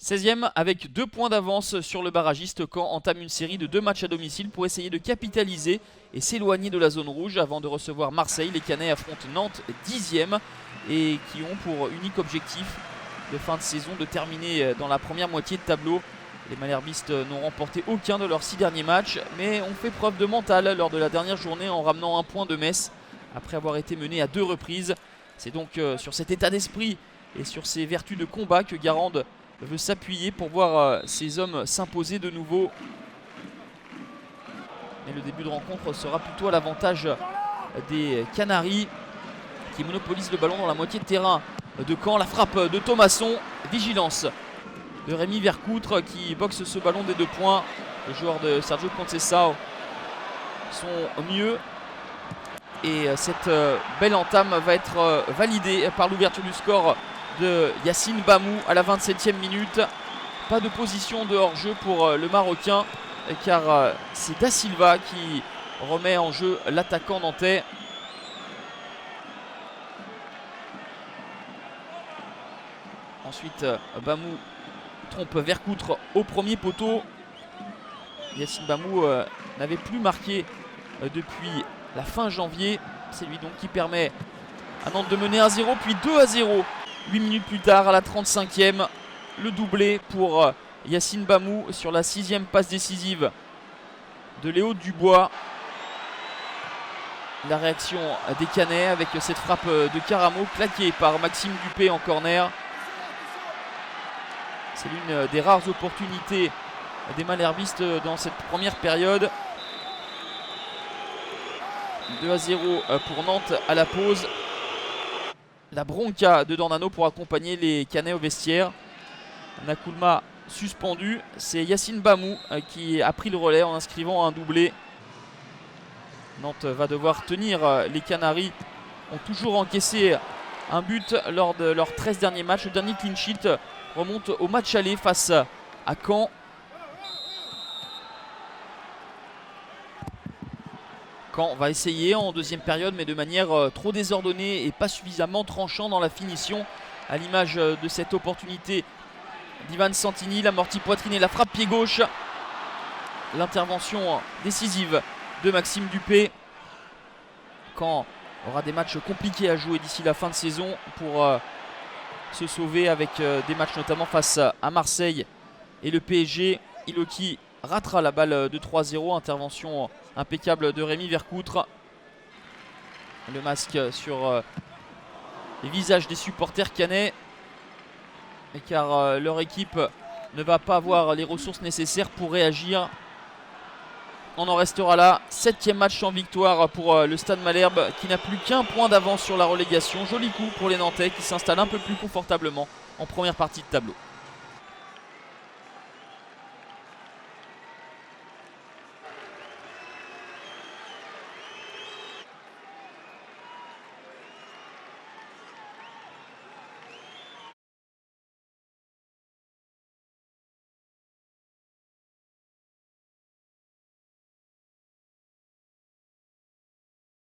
16e avec 2 points d'avance sur le barragiste. Caen entame une série de 2 matchs à domicile pour essayer de capitaliser et s'éloigner de la zone rouge avant de recevoir Marseille. Les Canets affrontent Nantes 10e et qui ont pour unique objectif de fin de saison de terminer dans la première moitié de tableau. Les Malherbistes n'ont remporté aucun de leurs 6 derniers matchs, mais ont fait preuve de mental lors de la dernière journée en ramenant un point de Metz après avoir été menés à 2 reprises. C'est donc sur cet état d'esprit et sur ces vertus de combat que Garande veut s'appuyer pour voir ses hommes s'imposer de nouveau. Mais le début de rencontre sera plutôt à l'avantage des Canaries qui monopolisent le ballon dans la moitié de terrain de Caen. La frappe de Thomasson, vigilance de Rémi Vercoutre qui boxe ce ballon des 2 points. Les joueurs de Sergio Conceição sont mieux. Et cette belle entame va être validée par l'ouverture du score de Yacine Bamou à la 27e minute. Pas de position de hors-jeu pour le Marocain car c'est Da Silva qui remet en jeu l'attaquant nantais. Ensuite Bamou trompe Vercoutre au premier poteau. Yacine Bamou n'avait plus marqué depuis la fin janvier. C'est lui donc qui permet à Nantes de mener 1-0 puis 2-0 8 minutes plus tard à la 35e. Le doublé pour Yacine Bamou sur la 6e passe décisive de Léo Dubois. La réaction des Canets avec cette frappe de Caramo claquée par Maxime Dupé en corner. C'est l'une des rares opportunités des Malherbistes dans cette première période. 2-0 pour Nantes à la pause. La bronca de Dornano pour accompagner les Canets au vestiaire. Nakoulma suspendu. C'est Yacine Bamou qui a pris le relais en inscrivant un doublé. Nantes va devoir tenir. Les Canaries ont toujours encaissé un but lors de leurs 13 derniers matchs. Le dernier clean sheet remonte au match aller face à Caen. Caen va essayer en deuxième période mais de manière trop désordonnée et pas suffisamment tranchant dans la finition, à l'image de cette opportunité d'Ivan Santini. L'amorti poitrine et la frappe pied gauche. L'intervention décisive de Maxime Dupé. Caen aura des matchs compliqués à jouer d'ici la fin de saison pour se sauver avec des matchs notamment face à Marseille et le PSG. Iloki ratera la balle de 3-0. Intervention impeccable de Rémi Vercoutre. Le masque sur les visages des supporters canets car leur équipe ne va pas avoir les ressources nécessaires pour réagir. On en restera là. 7e match en victoire pour le Stade Malherbe qui n'a plus qu'un point d'avance sur la relégation. Joli coup pour les Nantais qui s'installent un peu plus confortablement en première partie de tableau.